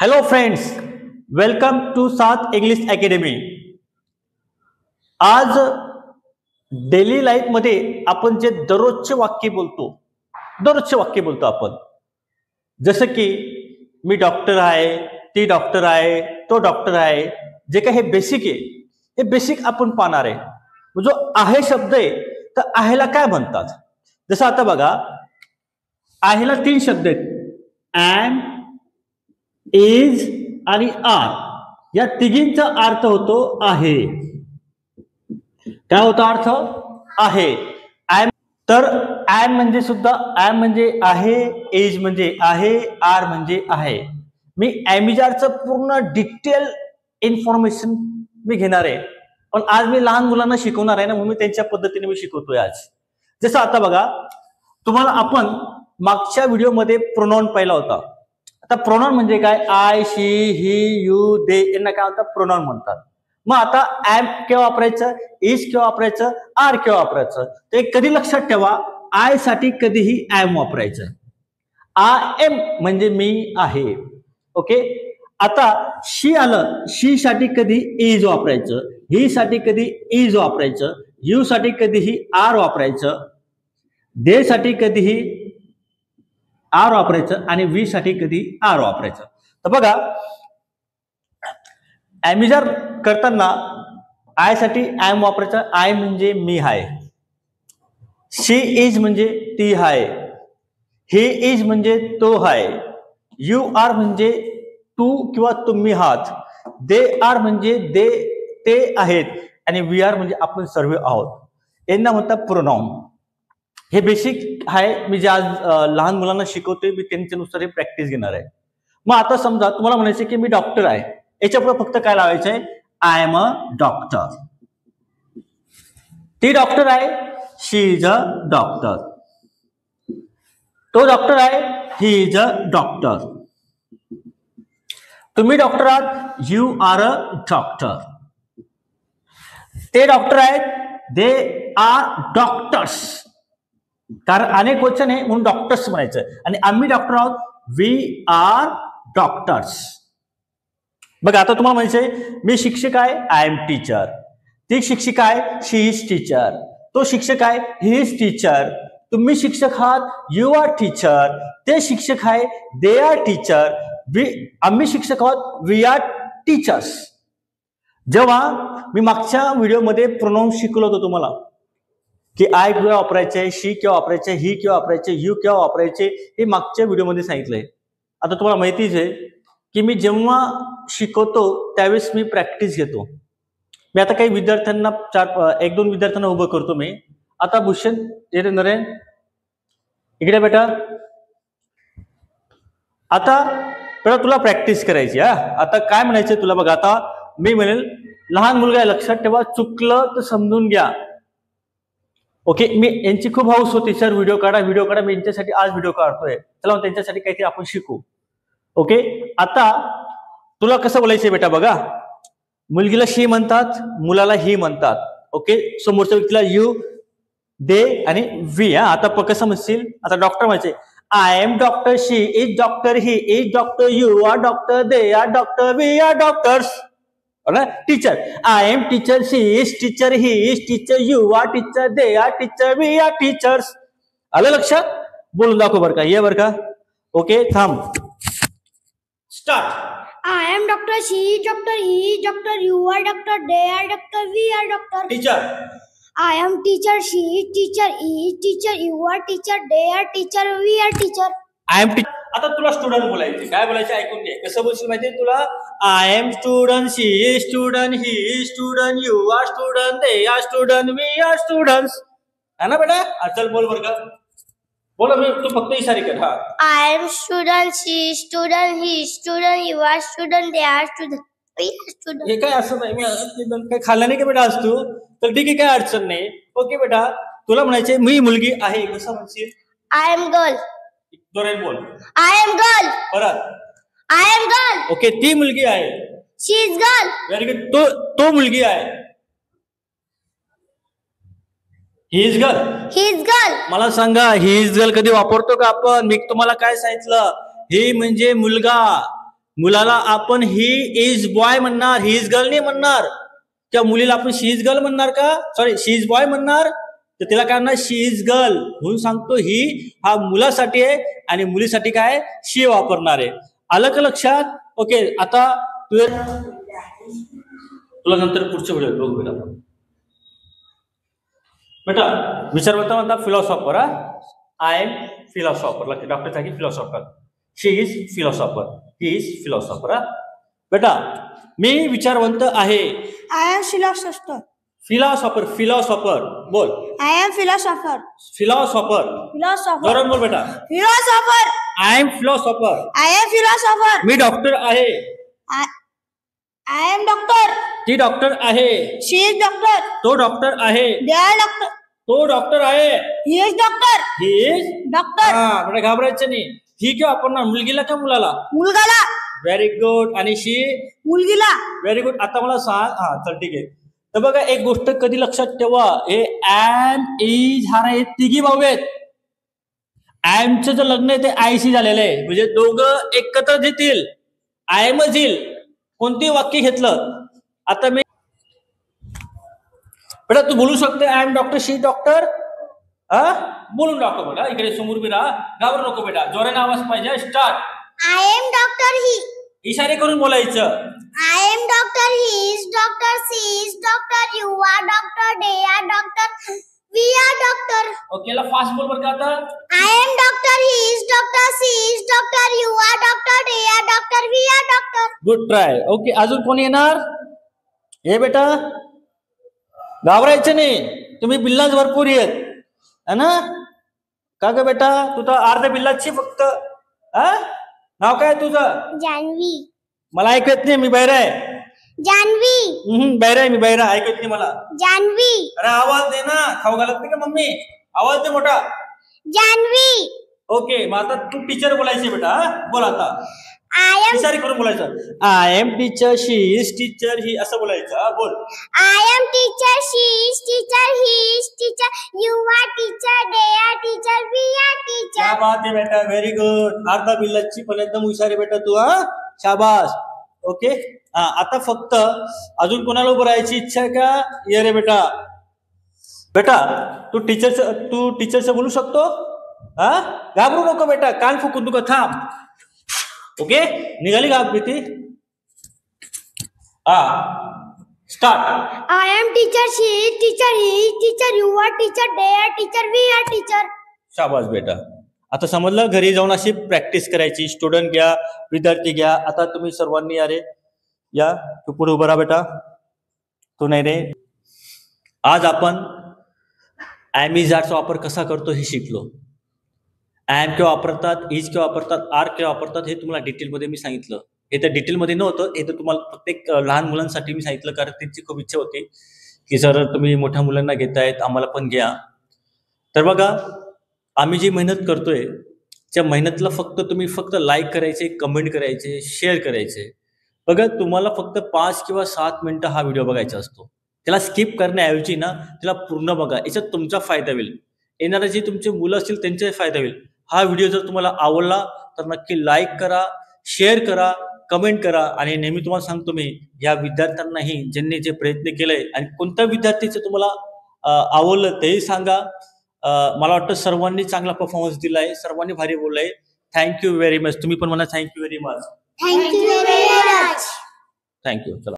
Hello friends, welcome to सात English academy. आज daily life मध्ये आपण जे दररोजचे वाक्य बोलतो आपण, जसं की मी डॉक्टर आहे, ती डॉक्टर आहे, तो डॉक्टर आहे, जे काही हे बेसिक आहे, हे बेसिक आपण पाहणार आहे. जो आहे शब्द आहे, तर आहेला काय म्हणतात? जसं आता बघा, आहेला 3 शब्द आहेत, एम, इज आणि आर. या तिघींचा अर्थ होतो आहे. काय होता अर्थ? आहे. एम, तर एम म्हणजे सुद्धा एम म्हणजे आहे, इज म्हणजे आहे, आर म्हणजे आहे. मी एमिजारचं पूर्ण डिटेल इन्फॉर्मेशन मी घेणार आहे, पण आज मी लहान मुलांना शिकवणार आहे ना, म्हणून मी त्यांच्या पद्धतीने मी शिकवतोय आज. जसं आता बघा, तुम्हाला आपण मागच्या व्हिडिओमध्ये प्रोनाउन पाहिला होता. आता प्रोनाउन म्हणजे काय? आय, शी, ही, यू, दे यांना काय म्हणतात? प्रोनाउन म्हणतात. मग आता एम केव्हा वापरायचं, इज केव्हा वापरायचं, आर केव्हा वापरायचं? ते कधी लक्षात ठेवा, आय साठी कधीही एम वापरायचं. आय एम म्हणजे मी आहे. ओके. आता शी आलं, शी साठी कधी इज वापरायचं, ही साठी कधी इज वापरायचं, यू साठी कधीही आर वापरायचं, दे साठी कधीही आर वापरायचं आणि वी साठी कधी आर वापरायचं. तर बघा, एमिजार करताना आय साठी एम वापरायचं. आय म्हणजे मी आहे, शी इज म्हणजे ती आहे, ही इज म्हणजे तो आहे, यू आर म्हणजे तू किंवा तुम्ही आहात, दे आर म्हणजे ते आहेत आणि वी आर म्हणजे आपण सर्व आहोत. यांना म्हणतात प्रोनाउन. हे बेसिक आहे. मी जे आज लहान मुलांना शिकवतोय, मी त्यांच्यानुसार हे प्रॅक्टिस घेणार आहे. मग आता समजा तुम्हाला म्हणायचं की मी डॉक्टर आहे, याच्यापुढे फक्त काय लावायचंय? I am a doctor. ती डॉक्टर आहे, शी इज अ डॉक्टर. तो डॉक्टर आहे, ही इज अ डॉक्टर. तुम्ही डॉक्टर आहात, यू आर अ डॉक्टर. ते डॉक्टर आहेत, दे आर डॉक्टर्स. कारण अनेक वचन आहे म्हणून डॉक्टर्स म्हणायचं. आणि आम्ही डॉक्टर आहोत, वी आर डॉक्टर्स. बघा, आता तुम्हाला म्हणायचंय मी शिक्षक आहे, आय एम टीचर. ती शिक्षिका आहे, शी इज टीचर. तो शिक्षक आहे, ही इज टीचर. तुम्ही शिक्षक आहात, यू आर टीचर. ते शिक्षक आहे, दे आर टीचर. आम्ही शिक्षक आहोत, वी आर टीचर्स. जेव्हा मी मागच्या व्हिडिओमध्ये प्रोनाउन शिकवलं होतं तुम्हाला की आय केव्हा वापरायचे, शी केव्हा वापरायचे, ही केव्हा वापरायचे, यू केव्हा वापरायचे, हे मागच्या व्हिडिओमध्ये सांगितलंय. आता तुम्हाला माहितीच आहे की मी जेव्हा शिकवतो त्यावेळेस मी प्रॅक्टिस घेतो. मी आता काही विद्यार्थ्यांना 1-2 विद्यार्थ्यांना उभं करतो मी. आता भूषण येते, नरेन इकडे बेटा. आता बेटा तुला प्रॅक्टिस करायची. आता काय म्हणायचं तुला? बघा, आता मी म्हणेल लहान मुलगा आहे, लक्षात ठेवा, चुकलं तर समजून घ्या. ओके. मी यांची खूप हाऊस होती, सर व्हिडिओ काढा. मी यांच्यासाठी आज व्हिडिओ काढतोय. चला त्यांच्यासाठी काहीतरी आपण शिकू. ओके. आता तुला कसं बोलायचंय बेटा? बघा, मुलगीला शी म्हणतात, मुलाला ही म्हणतात. ओके. समोरच्या व्यक्तीला यू, दे आणि वी. आता कसं म्हणशील? आता डॉक्टर म्हणायचे, I am doctor, she is doctor, he is doctor, you are doctor, they are doctor, we are doctors. Teacher, I am teacher, she is teacher, he is teacher, you are teacher, they are teacher, we are teachers. आलं लक्षात? बोलून दाखव बरं का. ये बरं का. Okay, थांब. Start. I am doctor, she is doctor, he is doctor, you are doctor, they are doctor, we are doctor. Teacher. I am teacher, she is teacher, he is teacher, you are teacher, they are teacher, we are teacher. I am teacher. आता तुला student बोलायचे. काय बोलायचे ऐकून घे. कसं बोलशील माहितीये तुला? I am student, she is student, he is student, you are student, they are student, we are students. है ना बेटा? चल बोल बरं का. बोला, मी तू फक्त इशारे कर. I am student, she is student, he is student, you are student, they are student, we are student. हे काय असं नाही, मी काय खाल्ला नाही का बेटा आज तू? तर ठीक आहे, काय अडचण नाही. ओके बेटा, तुला म्हणायचे मी मुलगी आहे, कसं म्हणशील? I am girl. जोराने बोल. I am girl. परत. I am girl. ओके. ती मुलगी आहे. She is girl. Very good. तो मुलगी आहे. He is girl. He is girl. मला सांगा, ही इज गर्ल कधी वापरतो का आपण? मी तुम्हाला काय सांगितलं? ही म्हणजे मुलगा, मुलाला आपण ही इज बॉय म्हणणार, ही इज गर्ल नाही म्हणणार. किंवा मुलीला आपण शी इज गर्ल म्हणणार का, सॉरी शी इज बॉय म्हणणार, तर तिला काय म्हणणार शी इज गर्ल म्हणून सांगतो. ही हा मुलासाठी आहे आणि मुलीसाठी काय शी वापरणार आहे. आलं का लक्षात? ओके. आता तुला नंतर पुढच्या व्हिडिओ बघू बेटा. बेटा विचारवंत म्हणता philosopher. I am philosopher. Doctor साठी philosopher. She is philosopher. He is philosopher. बेटा मी विचारवंत आहे. I am philosopher. Philosopher. Philosopher बोल. I am philosopher. Philosopher. Philosopher. जोरात बोल बेटा. Philosopher. I am philosopher. I am philosopher. मी डॉक्टर आहे. I am doctor. ती डॉक्टर आहे. She is doctor. तो डॉक्टर आहे. They are doctor. तो डॉक्टर आहे. He is doctor. He is doctor. हा बेटा घाबरायचं नाही. ही किंवा आपण मुलगीला किंवा मुलाला. मुलगाला. Very good. आणि शी मुलगीला. Very good. आता मला सांग. हा चल ठीक आहे. तर बघा एक गोष्ट कधी लक्षात ठेवा, हे ऍम इज हा हे तिघी भाऊ आहेत. ऍमचं जे लग्न आहे ते आयशी झालेलं आहे, म्हणजे दोघं एकत्र येतील, आयमच येईल. कोणतेही वाक्य घेतलं. आता मी बेटा तू बोलू शकते I am doctor, she doctor. हा बोलून दाखव बेटा. इकडे समोर बी राहा, घाबरू नको बेटा. जोराने आवाज पाहिजे. Start. I am doctor. He. इशारे करून बोलायचं. I am doctor. He is doctor. She is doctor. You are doctor. They are doctor. We are doctor. Okay ला फास्ट बोल बरं का आता. I am doctor. He is doctor. She is doctor. You are doctor. They are doctor. We are doctor. Good try. Okay अजून कोणी येणार? हे बेटा घाबरायचं नाही, तुम्ही बिल्लाच भरपूर येत है ना. का ग बेटा तू तर अर्ध्या बिल्लाची फक्त. हा नाव काय तुझं? Janvi. मला ऐकू येत नाही, मी बहिरा आहे. Janvi. बहिरा आहे मी, बहिरा. ऐकू येत नाही मला. Janvi. अरे आवाज दे ना. खाऊ घालत नाही का मम्मी? आवाज दे मोठा. Janvi. ओके मग आता तू टीचर बोलायची बेटा. बोल आता. I am. इशारे करून बोलायचं. I am teacher, she is teacher, he असं बोलायचं. बोल. I am teacher. She is teacher. He is teacher. You are teacher. They are teacher. We are teacher. क्या बात आहे बेटा. Very good. अर्धा बिल्लाची पण एकदम हुशार आहे बेटा तू. हा शाबास. ओके. हा आता फक्त अजून कोणाला उभं राहायची इच्छा आहे का? ये रे बेटा. बेटा तू टीचरचं बोलू शकतो. हा घाबरू नको बेटा. कान फुकून तुका थांब. ओके निघाली का भीती? हा start. I am teacher. She is teacher. He is teacher. You are teacher. They are teacher. We are teacher. शाबास बेटा. आता समजलं. घरी जाऊन अशी प्रॅक्टिस करायची. स्टुडंट घ्या, विद्यार्थी घ्या. आता तुम्ही सर्वांनी या रे या. तू पुढे उभा राहा बेटा. तू नाही रे. आज आपण ॲमिजारचा वापर कसा करतो हे शिकलो. ॲम केव्हा वापरतात, इज केव्हा वापरतात, आर केव्हा वापरतात हे तुम्हाला डिटेलमध्ये मी सांगितलं. हे तर डिटेलमध्ये नव्हतं, हे तर तुम्हाला प्रत्येक लहान मुलांसाठी मी सांगितलं, कारण त्यांची खूप इच्छा होती की सर तुम्ही मोठ्या मुलांना घेतायत, आम्हाला पण घ्या. तर बघा आम्ही जी मेहनत करतोय त्या मेहनतला तुम्ही फक्त लाईक करायचे, कमेंट करायचे, शेअर करायचे. बघा तुम्हाला फक्त 5 किंवा 7 मिनिटं हा व्हिडिओ बघायचा असतो. त्याला स्किप करण्याऐवजी ना त्याला पूर्ण बघा. याच्यात तुमचा फायदा होईल, येणारे जे तुमचे मुलं असतील त्यांचाही फायदा होईल. हा व्हिडिओ जर तुम्हाला आवडला तर नक्की लाईक करा, शेअर करा, कमेंट करा. आणि नेहमी तुम्हाला सांगतो मी या विद्यार्थ्यांनाही ज्यांनी जे प्रयत्न केले आणि कोणत्या विद्यार्थीचं तुम्हाला आवडलं तेही सांगा. मला वाटतं सर्वांनी चांगला परफॉर्मन्स दिलाय, सर्वांनी भारी बोललाय. Thank you very much. तुम्ही पण मला thank you very much. Thank you very much. Thank you. चला.